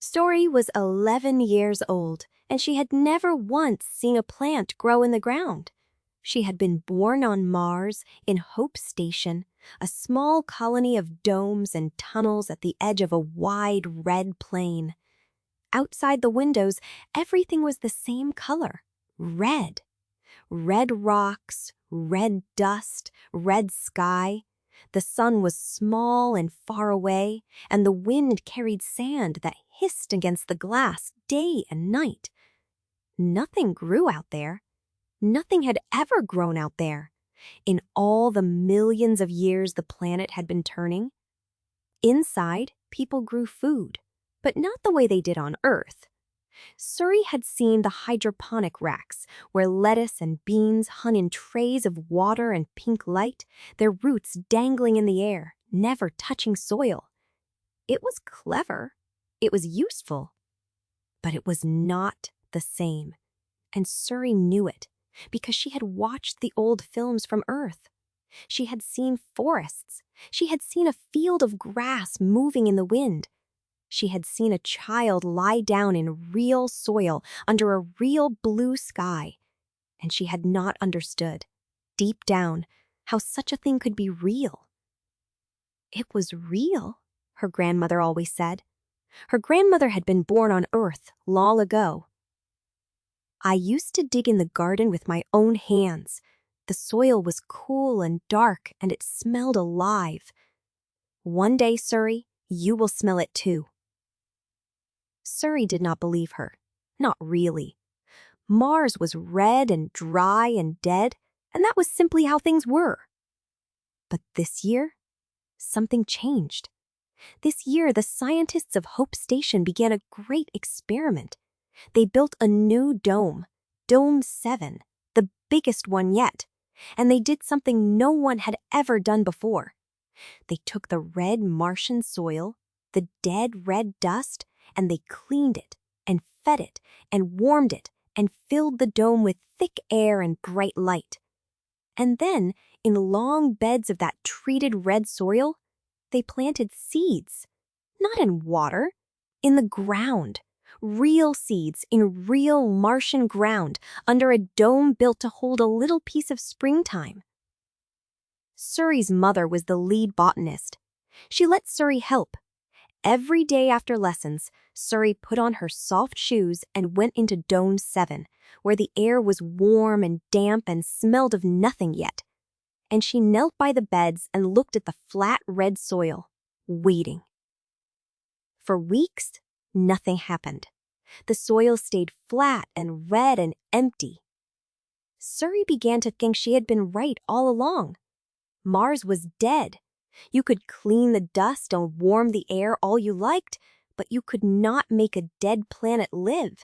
Suri was 11 years old, and she had never once seen a plant grow in the ground. She had been born on Mars in Hope Station, a small colony of domes and tunnels at the edge of a wide red plain. Outside the windows, everything was the same color, red. Red rocks, red dust, red sky. The sun was small and far away, and the wind carried sand that hissed against the glass day and night. Nothing grew out there. Nothing had ever grown out there, in all the millions of years the planet had been turning. Inside, people grew food, but not the way they did on Earth. Suri had seen the hydroponic racks, where lettuce and beans hung in trays of water and pink light, their roots dangling in the air, never touching soil. It was clever. It was useful. But it was not the same. And Suri knew it, because she had watched the old films from Earth. She had seen forests. She had seen a field of grass moving in the wind. She had seen a child lie down in real soil under a real blue sky, and she had not understood, deep down, how such a thing could be real. It was real, her grandmother always said. Her grandmother had been born on Earth long ago. I used to dig in the garden with my own hands. The soil was cool and dark, and it smelled alive. One day, Suri, you will smell it too. Suri did not believe her. Not really. Mars was red and dry and dead, and that was simply how things were. But this year, something changed. This year, the scientists of Hope Station began a great experiment. They built a new dome, Dome 7, the biggest one yet, and they did something no one had ever done before. They took the red Martian soil, the dead red dust, and they cleaned it and fed it and warmed it and filled the dome with thick air and bright light. And then, in long beds of that treated red soil, they planted seeds. Not in water, in the ground. Real seeds in real Martian ground under a dome built to hold a little piece of springtime. Suri's mother was the lead botanist. She let Suri help. Every day after lessons, Suri put on her soft shoes and went into Dome 7, where the air was warm and damp and smelled of nothing yet. And she knelt by the beds and looked at the flat red soil, waiting. For weeks, nothing happened. The soil stayed flat and red and empty. Suri began to think she had been right all along. Mars was dead. You could clean the dust and warm the air all you liked, but you could not make a dead planet live.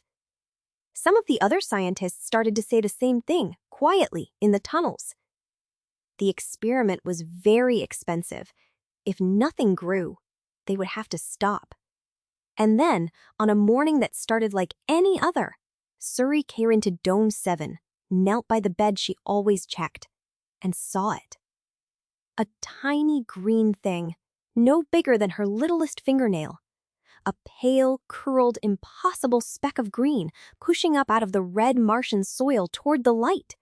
Some of the other scientists started to say the same thing, quietly, in the tunnels. The experiment was very expensive. If nothing grew, they would have to stop. And then, on a morning that started like any other, Suri came into Dome 7, knelt by the bed she always checked, and saw it. A tiny green thing, no bigger than her littlest fingernail. A pale, curled, impossible speck of green pushing up out of the red Martian soil toward the light.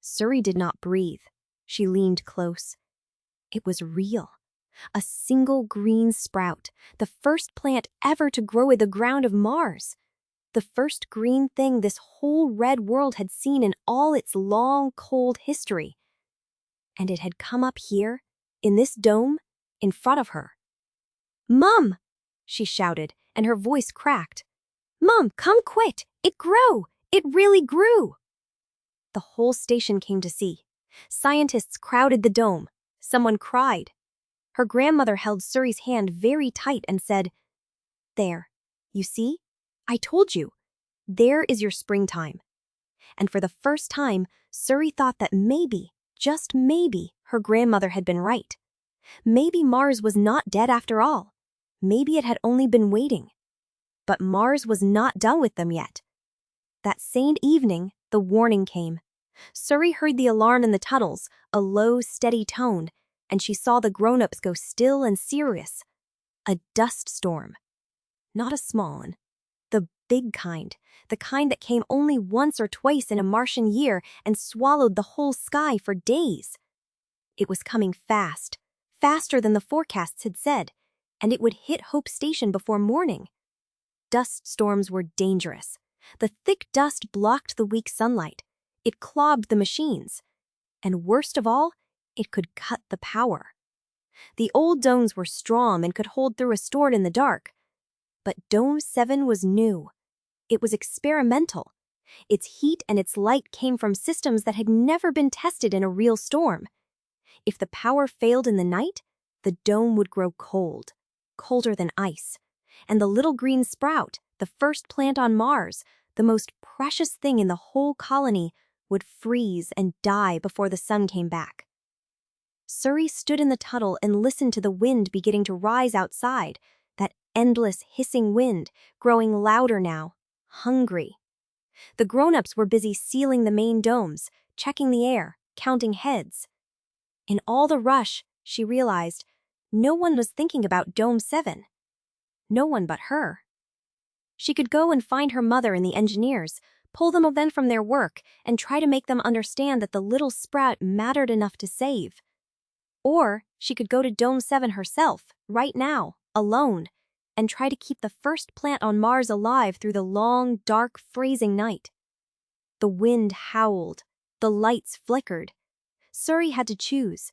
Suri did not breathe. She leaned close. It was real. A single green sprout, the first plant ever to grow in the ground of Mars. The first green thing this whole red world had seen in all its long, cold history. And it had come up here, in this dome, in front of her. "Mom!" she shouted, and her voice cracked. "Mom, come quick! It grew! It really grew!" The whole station came to see. Scientists crowded the dome. Someone cried. Her grandmother held Suri's hand very tight and said, "There, you see? I told you. There is your springtime." And for the first time, Suri thought that maybe, just maybe, her grandmother had been right. Maybe Mars was not dead after all. Maybe it had only been waiting. But Mars was not done with them yet. That same evening, the warning came. Suri heard the alarm in the tunnels, a low, steady tone, and she saw the grown-ups go still and serious. A dust storm. not a small one. The big kind, the kind that came only once or twice in a Martian year and swallowed the whole sky for days. It was coming fast, faster than the forecasts had said, and it would hit Hope Station before morning. Dust storms were dangerous. The thick dust blocked the weak sunlight. It clogged the machines. And worst of all, it could cut the power. The old domes were strong and could hold through a storm in the dark. But Dome 7 was new. It was experimental. Its heat and its light came from systems that had never been tested in a real storm. If the power failed in the night, the dome would grow cold, colder than ice. And the little green sprout, the first plant on Mars, the most precious thing in the whole colony, would freeze and die before the sun came back. Suri stood in the tunnel and listened to the wind beginning to rise outside, that endless hissing wind, growing louder now, hungry. The grown-ups were busy sealing the main domes, checking the air, counting heads. In all the rush, she realized, no one was thinking about Dome 7. No one but her. She could go and find her mother and the engineers, pull them then from their work, and try to make them understand that the little sprout mattered enough to save. Or she could go to Dome 7 herself, right now, alone, and try to keep the first plant on Mars alive through the long, dark, freezing night. The wind howled. The lights flickered. Suri had to choose.